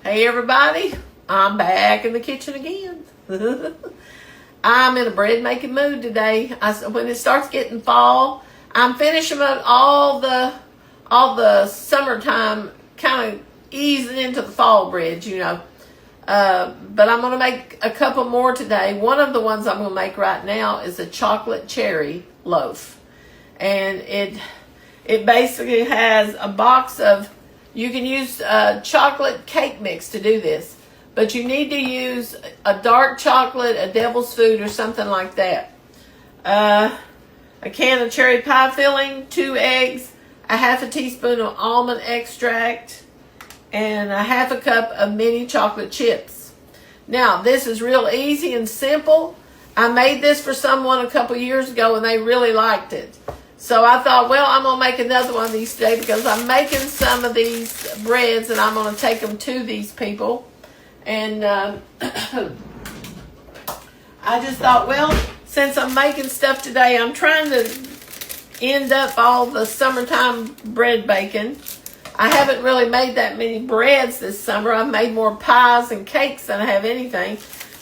Hey everybody, I'm back in the kitchen again. I'm in a bread making mood today. When it starts getting fall, I'm finishing up all the summertime, kind of easing into the fall breads, you know. But I'm going to make a couple more today. One of the ones I'm going to make right now is a chocolate cherry loaf. And it basically has a box of, you can use chocolate cake mix to do this. But you need to use a dark chocolate, a devil's food, or something like that. A can of cherry pie filling, 2 eggs, a half a teaspoon of almond extract, and a half a cup of mini chocolate chips. Now, this is real easy and simple. I made this for someone a couple years ago, and they really liked it. So I thought, well, I'm going to make another one of these today because I'm making some of these breads, and I'm going to take them to these people. And I just thought, well, since I'm making stuff today, I'm trying to end up all the summertime bread baking. I haven't really made that many breads this summer. I've made more pies and cakes than I have anything.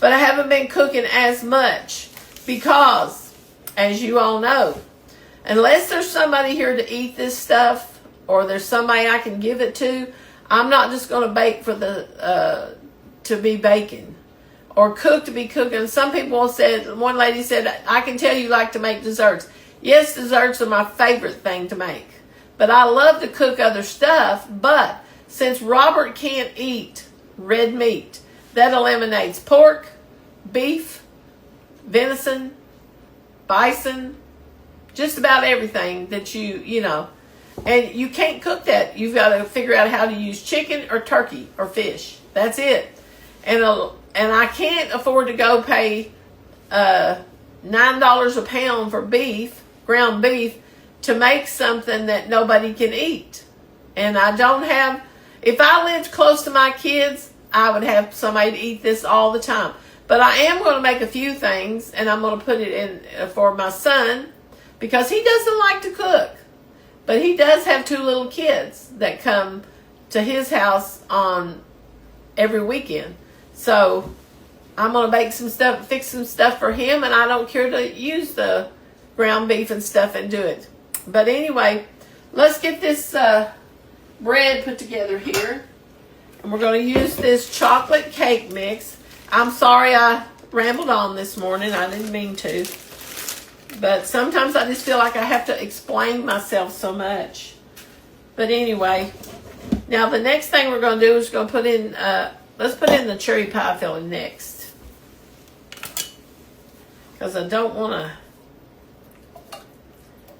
But I haven't been cooking as much because, as you all know, unless there's somebody here to eat this stuff or there's somebody I can give it to, I'm not just going to bake for to be baking or cook to be cooking. Some people said, one lady said, I can tell you like to make desserts. Yes, desserts are my favorite thing to make. But I love to cook other stuff. But since Robert can't eat red meat, that eliminates pork, beef, venison, bison, just about everything that you know. And you can't cook that. You've got to figure out how to use chicken or turkey or fish. That's it. And I can't afford to go pay $9 a pound for beef, ground beef, to make something that nobody can eat. And I don't have, if I lived close to my kids, I would have somebody to eat this all the time. But I am going to make a few things, and I'm going to put it in for my son, because he doesn't like to cook. But he does have 2 little kids that come to his house on every weekend. So I'm going to bake some stuff, fix some stuff for him, and I don't care to use the ground beef and stuff and do it. But anyway, let's get this bread put together here. And we're going to use this chocolate cake mix. I'm sorry I rambled on this morning. I didn't mean to. But sometimes I just feel like I have to explain myself so much. But anyway, now the next thing we're going to do is going to put in, let's put in the cherry pie filling next. Because I don't want to.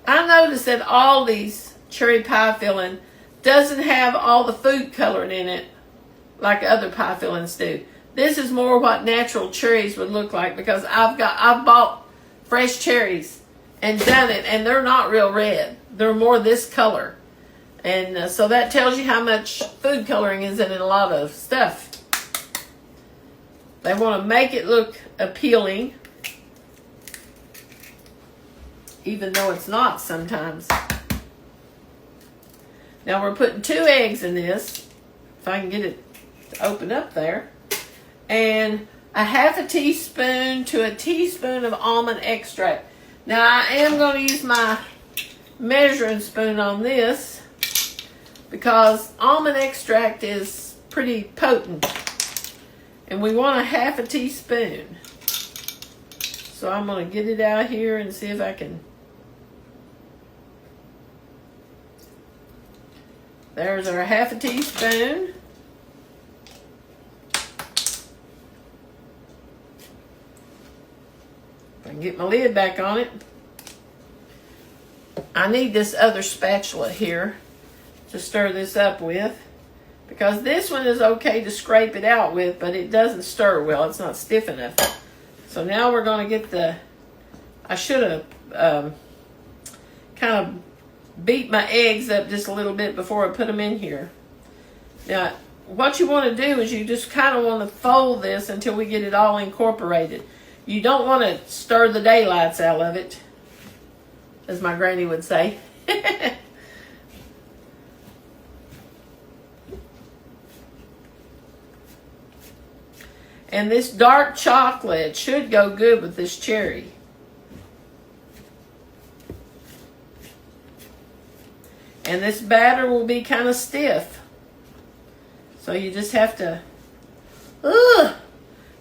I noticed that all these cherry pie filling doesn't have all the food coloring in it like other pie fillings do. This is more what natural cherries would look like, because I've bought fresh cherries and done it, and they're not real red. They're more this color. And so that tells you how much food coloring is in a lot of stuff. They want to make it look appealing, even though it's not sometimes. Now we're putting 2 eggs in this, if I can get it to open up there, and a half a teaspoon to a teaspoon of almond extract. Now I am going to use my measuring spoon on this because almond extract is pretty potent, and we want a half a teaspoon. So I'm going to get it out here and see if I can. There's our half a teaspoon. If I can get my lid back on it. I need this other spatula here to stir this up with, because this one is okay to scrape it out with, but it doesn't stir well. It's not stiff enough. So now we're going to get I should have kind of beat my eggs up just a little bit before I put them in here. Now, what you want to do is you just kind of want to fold this until we get it all incorporated. You don't want to stir the daylights out of it, as my granny would say. And this dark chocolate should go good with this cherry. And this batter will be kind of stiff. So you just have to,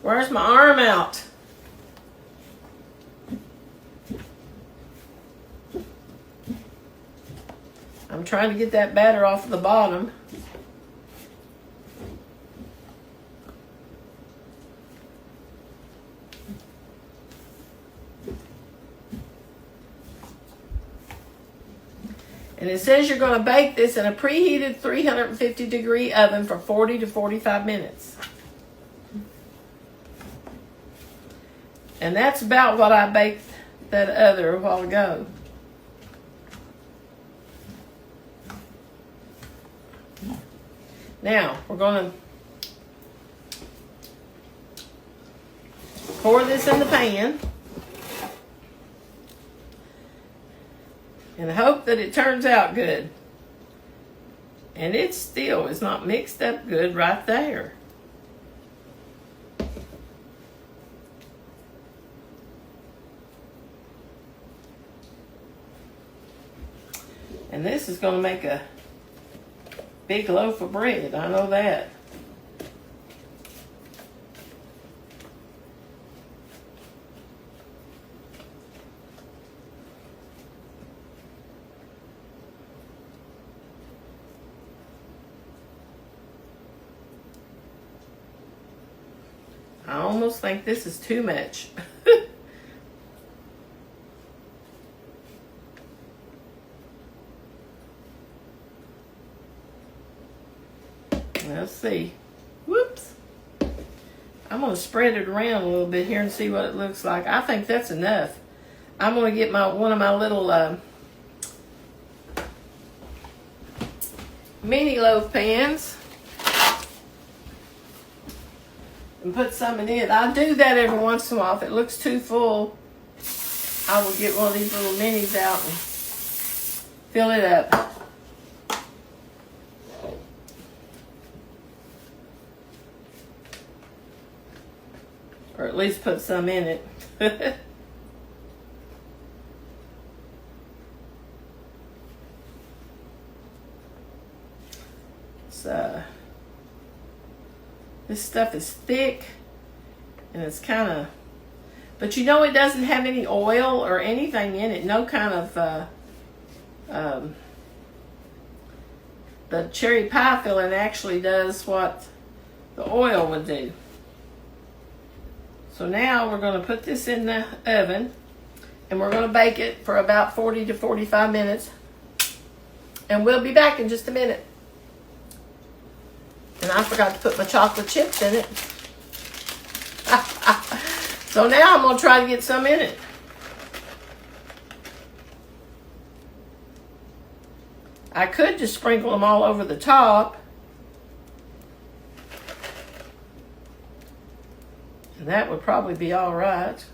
where's my arm out? I'm trying to get that batter off the bottom. And it says you're going to bake this in a preheated 350-degree oven for 40 to 45 minutes. And that's about what I baked that other a while ago. Now, we're going to pour this in the pan and hope that it turns out good. And it still is not mixed up good right there. And this is going to make a big loaf of bread, I know that. I almost think this is too much. Let's see. Whoops. I'm going to spread it around a little bit here and see what it looks like. I think that's enough. I'm going to get one of my little mini loaf pans and put some in it. I do that every once in a while. If it looks too full, I will get one of these little minis out and fill it up. Or at least put some in it. So, this stuff is thick and it's kind of, but you know it doesn't have any oil or anything in it. No kind of, the cherry pie filling actually does what the oil would do. So now we're going to put this in the oven and we're going to bake it for about 40 to 45 minutes. And we'll be back in just a minute. And I forgot to put my chocolate chips in it. So now I'm going to try to get some in it. I could just sprinkle them all over the top. And that would probably be all right.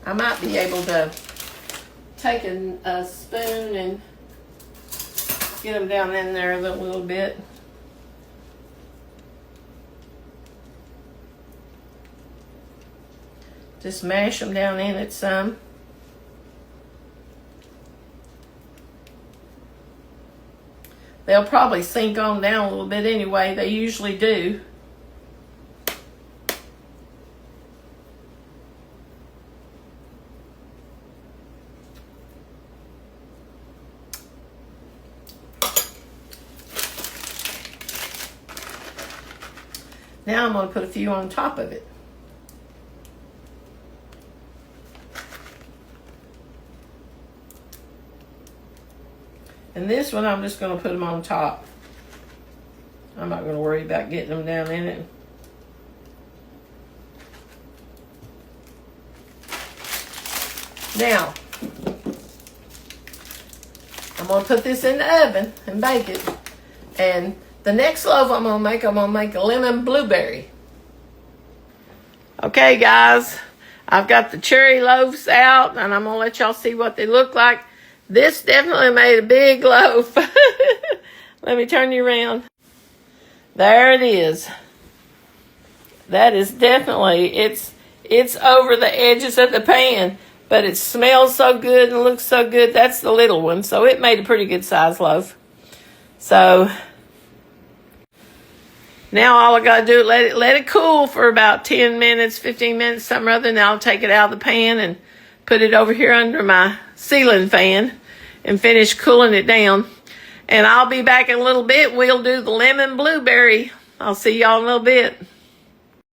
I might be able to take a spoon and get them down in there a little bit. Just mash them down in it some. They'll probably sink on down a little bit anyway. They usually do. Now I'm going to put a few on top of it. And this one, I'm just going to put them on top. I'm not going to worry about getting them down in it. Now, I'm going to put this in the oven and bake it. And the next loaf I'm going to make a lemon blueberry. Okay, guys. I've got the cherry loaves out, and I'm going to let y'all see what they look like. This definitely made a big loaf. Let me turn you around. There it is. That is definitely, it's over the edges of the pan, but it smells so good and looks so good. That's the little one, so it made a pretty good size loaf. So now all I gotta do is let it cool for about 10 minutes, 15 minutes, something or other, and I'll take it out of the pan and put it over here under my ceiling fan and finish cooling it down. And I'll be back in a little bit. We'll do the lemon blueberry. I'll see y'all in a little bit.